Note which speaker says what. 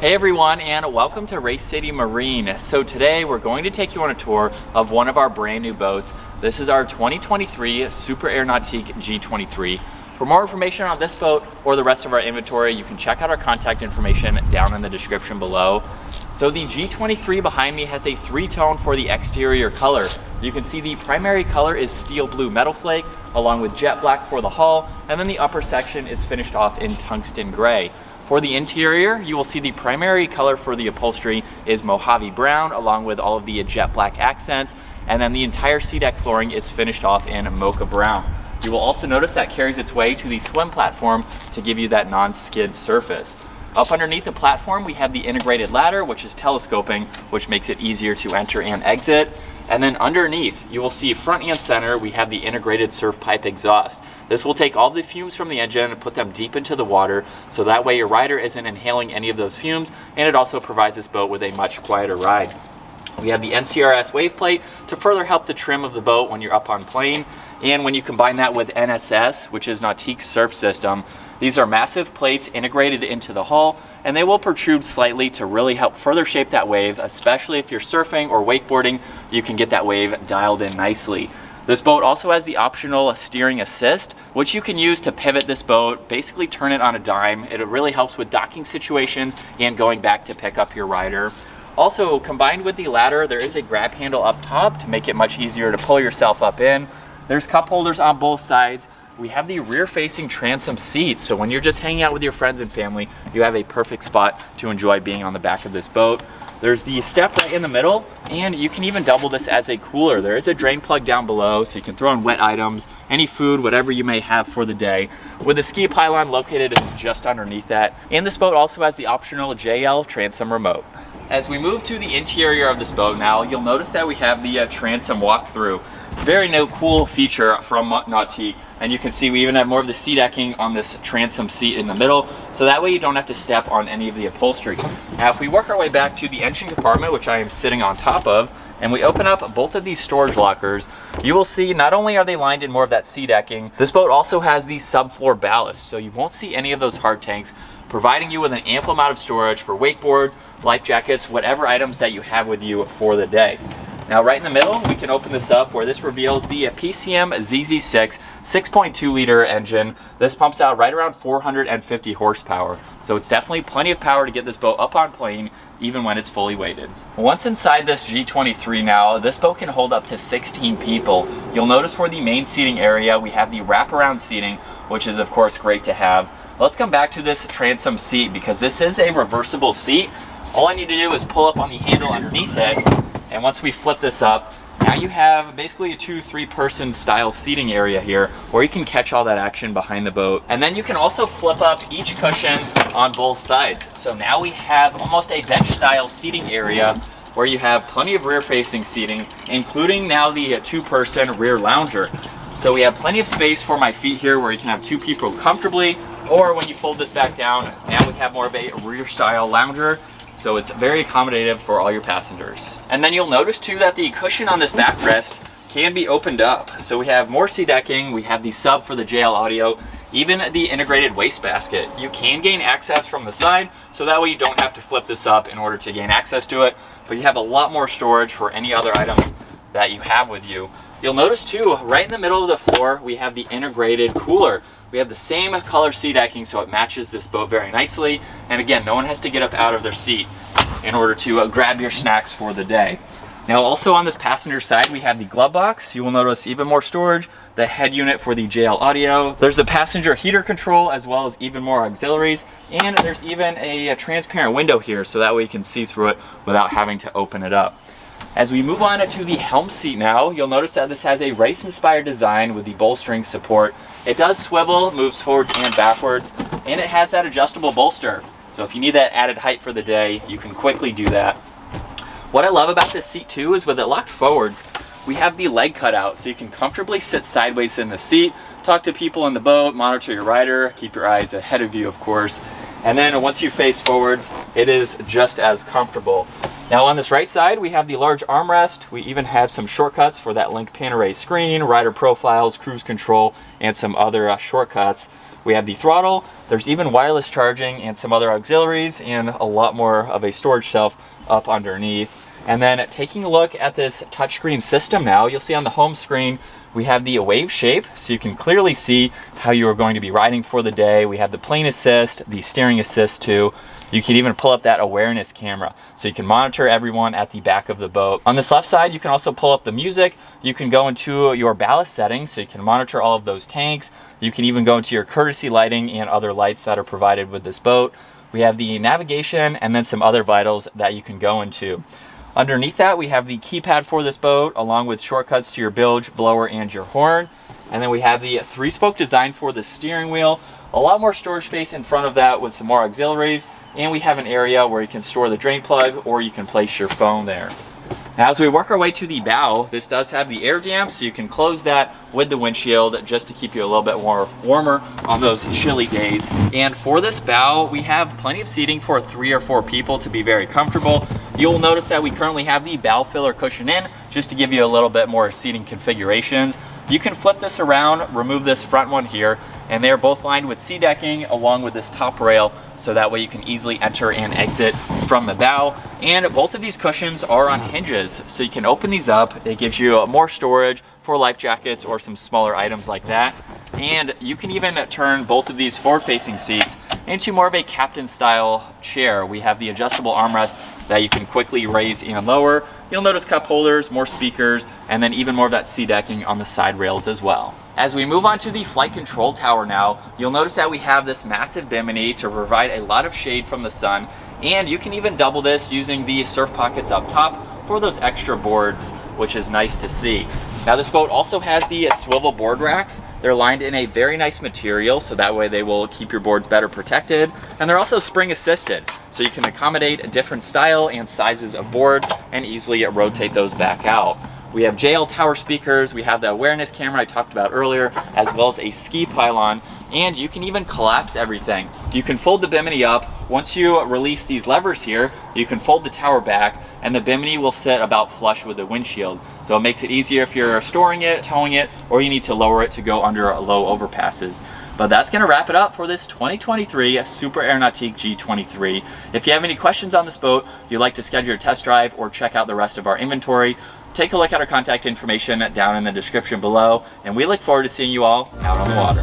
Speaker 1: Hey everyone, and welcome to Race City Marine. So today we're going to take you on a tour of one of our brand new boats. This is our 2023 Super Air Nautique G23. For more information on this boat or the rest of our inventory, you can check out our contact information down in the description below. So the G23 behind me has a three-tone for the exterior color. You can see the primary color is steel blue metal flake, along with jet black for the hull, and then the upper section is finished off in tungsten gray. For the interior, you will see the primary color for the upholstery is Mojave brown, along with all of the jet black accents, and then the entire sea deck flooring is finished off in mocha brown. You will also notice that carries its way to the swim platform to give you that non-skid surface. Up underneath the platform, we have the integrated ladder, which is telescoping, which makes it easier to enter and exit. And then underneath, you will see front and center, we have the integrated surf pipe exhaust. This will take all the fumes from the engine and put them deep into the water, so that way your rider isn't inhaling any of those fumes, and it also provides this boat with a much quieter ride. We have the NCRS wave plate to further help the trim of the boat when you're up on plane, and when you combine that with NSS, which is Nautique's surf system, these are massive plates integrated into the hull, and they will protrude slightly to really help further shape that wave, especially if you're surfing or wakeboarding, you can get that wave dialed in nicely. This boat also has the optional steering assist, which you can use to pivot this boat, basically turn it on a dime. It really helps with docking situations and going back to pick up your rider. Also, combined with the ladder, there is a grab handle up top to make it much easier to pull yourself up in. There's cup holders on both sides. We have the rear-facing transom seats, so when you're just hanging out with your friends and family, you have a perfect spot to enjoy being on the back of this boat. There's the step right in the middle, and you can even double this as a cooler. There is a drain plug down below, so you can throw in wet items, any food, whatever you may have for the day, with a ski pylon located just underneath that. And this boat also has the optional JL transom remote. As we move to the interior of this boat now, you'll notice that we have the transom walk-through. Very cool feature from Nautique, and you can see we even have more of the sea decking on this transom seat in the middle, so that way you don't have to step on any of the upholstery. Now if we work our way back to the engine compartment, which I am sitting on top of, and we open up both of these storage lockers, you will see not only are they lined in more of that sea decking, this boat also has the subfloor ballast, so you won't see any of those hard tanks, providing you with an ample amount of storage for wakeboards, life jackets, whatever items that you have with you for the day. Now right in the middle, we can open this up where this reveals the PCM ZZ6 6.2 liter engine. This pumps out right around 450 horsepower. So it's definitely plenty of power to get this boat up on plane, even when it's fully weighted. Once inside this G23 now, this boat can hold up to 16 people. You'll notice for the main seating area, we have the wraparound seating, which is of course great to have. Let's come back to this transom seat because this is a reversible seat. All I need to do is pull up on the handle underneath it, and once we flip this up, now you have basically a 2-3 person style seating area here where you can catch all that action behind the boat. And then you can also flip up each cushion on both sides. So now we have almost a bench style seating area where you have plenty of rear facing seating, including now the 2-person rear lounger. So we have plenty of space for my feet here where you can have 2 people comfortably, or when you fold this back down, now we have more of a rear style lounger. So it's very accommodative for all your passengers. And then you'll notice too that the cushion on this backrest can be opened up. So we have more sea decking, we have the sub for the JL audio, even the integrated wastebasket. You can gain access from the side, so that way you don't have to flip this up in order to gain access to it, but you have a lot more storage for any other items that you have with you. You'll notice too, right in the middle of the floor, we have the integrated cooler. We have the same color sea decking, so it matches this boat very nicely. And again, no one has to get up out of their seat in order to grab your snacks for the day. Now also on this passenger side, we have the glove box. You will notice even more storage, the head unit for the JL audio. There's the passenger heater control, as well as even more auxiliaries. And there's even a transparent window here, so that way you can see through it without having to open it up. As we move on to the helm seat now, you'll notice that this has a race-inspired design with the bolstering support. It does swivel, moves forwards and backwards, and it has that adjustable bolster. So if you need that added height for the day, you can quickly do that. What I love about this seat too is with it locked forwards, we have the leg cut out, so you can comfortably sit sideways in the seat, talk to people in the boat, monitor your rider, keep your eyes ahead of you of course. And then once you face forwards, it is just as comfortable. Now on this right side, we have the large armrest. We even have some shortcuts for that link pan array screen, rider profiles, cruise control, and some other shortcuts. We have the throttle, there's even wireless charging and some other auxiliaries, and a lot more of a storage shelf up underneath. And then taking a look at this touchscreen system now, you'll see on the home screen, we have the wave shape, so you can clearly see how you are going to be riding for the day. We have the plane assist, the steering assist too. You can even pull up that awareness camera, so you can monitor everyone at the back of the boat. On this left side, you can also pull up the music. You can go into your ballast settings, so you can monitor all of those tanks. You can even go into your courtesy lighting and other lights that are provided with this boat. We have the navigation and then some other vitals that you can go into. Underneath that, we have the keypad for this boat, along with shortcuts to your bilge, blower, and your horn. And then we have the 3-spoke design for the steering wheel. A lot more storage space in front of that with some more auxiliaries. And we have an area where you can store the drain plug, or you can place your phone there. Now, as we work our way to the bow, this does have the air dam, so you can close that with the windshield just to keep you a little bit more warmer on those chilly days. And for this bow, we have plenty of seating for 3 or 4 people to be very comfortable. You'll notice that we currently have the bow filler cushion in, just to give you a little bit more seating configurations. You can flip this around, remove this front one here, and they're both lined with sea decking along with this top rail, so that way you can easily enter and exit from the bow. And both of these cushions are on hinges, so you can open these up. It gives you more storage for life jackets or some smaller items like that. And you can even turn both of these forward-facing seats into more of a captain style chair. We have the adjustable armrest that you can quickly raise and lower. You'll notice cup holders, more speakers, and then even more of that sea decking on the side rails as well. As we move on to the flight control tower now, you'll notice that we have this massive bimini to provide a lot of shade from the sun, and you can even double this using the surf pockets up top for those extra boards, which is nice to see. Now, this boat also has the swivel board racks. They're lined in a very nice material, so that way they will keep your boards better protected. And they're also spring assisted, so you can accommodate a different style and sizes of boards and easily rotate those back out. We have JL tower speakers, we have the awareness camera I talked about earlier, as well as a ski pylon, and you can even collapse everything. You can fold the bimini up. Once you release these levers here, you can fold the tower back, and the bimini will sit about flush with the windshield. So it makes it easier if you're storing it, towing it, or you need to lower it to go under low overpasses. But that's going to wrap it up for this 2023 Super Air Nautique G23. If you have any questions on this boat, you'd like to schedule a test drive or check out the rest of our inventory, take a look at our contact information down in the description below, and we look forward to seeing you all out on the water.